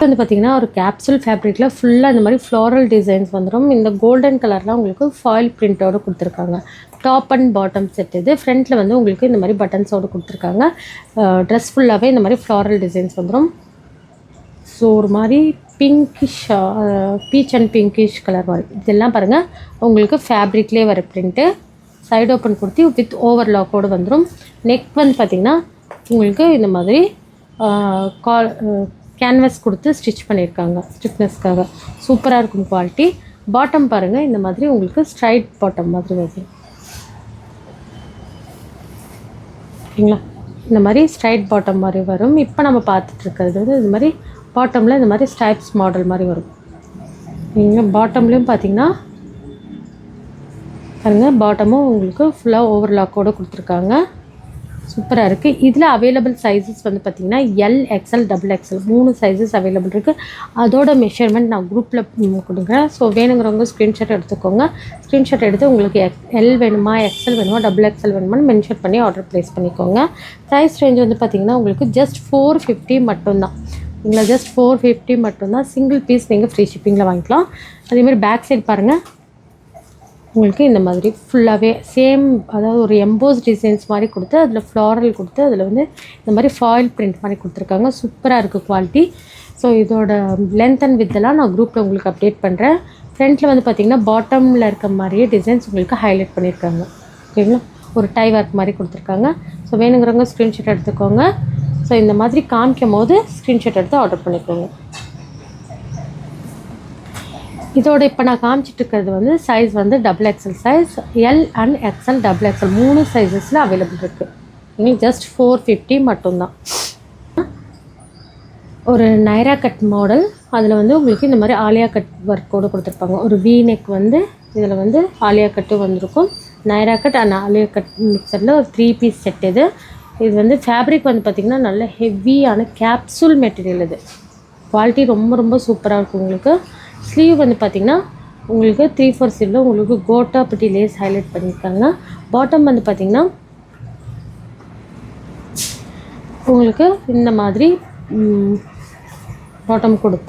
வந்து பார்த்திங்கன்னா ஒரு கேப்சூல் ஃபேப்ரிக்கில் ஃபுல்லாக இந்த மாதிரி ஃப்ளாரல் டிசைன்ஸ் வந்துடும். இந்த கோல்டன் கலர்லாம் உங்களுக்கு ஃபாயில் பிரிண்ட்டோடு கொடுத்துருக்காங்க. டாப் அண்ட் பாட்டம் செட் இது. ஃப்ரண்ட்டில் வந்து உங்களுக்கு இந்த மாதிரி பட்டன்ஸோடு கொடுத்துருக்காங்க. ட்ரெஸ் ஃபுல்லாகவே இந்த மாதிரி ஃப்ளாரல் டிசைன்ஸ் வந்துடும். ஸோ ஒரு மாதிரி pinkish, beach and pinkish colour மாதிரி இதெல்லாம் பாருங்கள் உங்களுக்கு ஃபேப்ரிக்லேயே வர பிரிண்ட்டு. சைடு ஓப்பன் கொடுத்து வித் ஓவர்லாக்கோடு வந்துடும். நெக் வந்து பார்த்திங்கன்னா உங்களுக்கு இந்த மாதிரி கேன்வஸ் கொடுத்து ஸ்டிச் பண்ணியிருக்காங்க ஸ்டிஃப்னஸ்க்காக. சூப்பராக இருக்கும் குவாலிட்டி. பாட்டம் பாருங்கள் இந்த மாதிரி உங்களுக்கு ஸ்ட்ரைட் பாட்டம் மாதிரி வருது. ஓகேங்களா, இந்த மாதிரி ஸ்ட்ரைட் பாட்டம் மாதிரி வரும். இப்போ நம்ம பார்த்துட்ருக்கிறது வந்து இது மாதிரி பாட்டமில் இந்த மாதிரி ஸ்டைப்ஸ் மாடல் மாதிரி வரும். நீங்கள் பாட்டம்லேயும் பார்த்தீங்கன்னா பாருங்கள், பாட்டமும் உங்களுக்கு ஃபுல்லாக ஓவர்லாக்கோடு கொடுத்துருக்காங்க. சூப்பராக இருக்குது. இதில் அவைலபிள் சைஸஸ் வந்து பார்த்திங்கன்னா L, XL, XXL 3 sizes available இருக்குது. அதோட மெஷர்மெண்ட் நான் குரூப்பில் கொடுக்குறேன். ஸோ வேணுங்கிறவங்க ஸ்க்ரீன்ஷாட் எடுத்துக்கோங்க. ஸ்க்ரீன்ஷாட் எடுத்து உங்களுக்கு எல் வேணுமா, XL வேணுமா, XXL வேணுமான்னு மென்ஷன் பண்ணி ஆர்டர் ப்ளேஸ் பண்ணிக்கோங்க. ப்ரைஸ் ரேஞ்ச் வந்து பார்த்திங்கன்னா உங்களுக்கு ஜஸ்ட் 450 மட்டும்தான். நீங்களா ஜஸ்ட் 450 மட்டும்தான். சிங்கிள் பீஸ் நீங்கள் ஃப்ரீ ஷிப்பிங்கில் வாங்கிக்கலாம். அதேமாதிரி பேக் சைடு பாருங்கள், உங்களுக்கு இந்த மாதிரி ஃபுல்லாகவே சேம், அதாவது ஒரு எம்போஸ் டிசைன்ஸ் மாதிரி கொடுத்து அதில் ஃப்ளாரல் கொடுத்து அதில் வந்து இந்த மாதிரி ஃபாயில் பிரிண்ட் மாதிரி கொடுத்துருக்காங்க. சூப்பராக இருக்குது குவாலிட்டி. ஸோ இதோட லென்த் அண்ட் வித்தெல்லாம் நான் குரூப்பில் உங்களுக்கு அப்டேட் பண்ணுறேன். ஃப்ரண்ட்டில் வந்து பார்த்திங்கன்னா பாட்டமில் இருக்க மாதிரியே டிசைன்ஸ் உங்களுக்கு ஹைலைட் பண்ணியிருக்காங்க. ஓகேங்களா, ஒரு டை ஒர்க் மாதிரி கொடுத்துருக்காங்க. ஸோ வேணுங்கிறவங்க ஸ்க்ரீன்ஷாட் எடுத்துக்கோங்க. ஸோ இந்த மாதிரி காமிக்கும் போது ஸ்க்ரீன்ஷாட் எடுத்து ஆர்டர் பண்ணிக்கோங்க. இதோட இப்போ நான் காமிச்சிட்ருக்கிறது வந்து சைஸ் வந்து XXL size, L and XL, XXL 3 சைஸஸில் அவைலபிள் இருக்குது. உங்களுக்கு ஜஸ்ட் 450 மட்டும்தான். ஒரு நைரா கட் மாடல், அதில் வந்து உங்களுக்கு இந்த மாதிரி ஆலியா கட் ஒர்க்கோடு கொடுத்துருப்பாங்க. ஒரு வி நெக் வந்து இதில் வந்து ஆலியா கட்டு வந்திருக்கும். Naira cut and Alia cut மிக்சரில் ஒரு 3 பீஸ் செட் இது. இது வந்து ஃபேப்ரிக் வந்து பார்த்திங்கன்னா நல்ல ஹெவியான கேப்சூல் மெட்டீரியல். இது குவாலிட்டி ரொம்ப ரொம்ப சூப்பராக இருக்கும். உங்களுக்கு ஸ்லீவ் வந்து பார்த்திங்கன்னா உங்களுக்கு 3/4 ஸ்லீவில் உங்களுக்கு கோட்டா பட்டி லேஸ் ஹைலைட் பண்ணியிருக்காங்க. பாட்டம் வந்து பார்த்திங்கன்னா உங்களுக்கு இந்த மாதிரி பாட்டம் கொடுத்து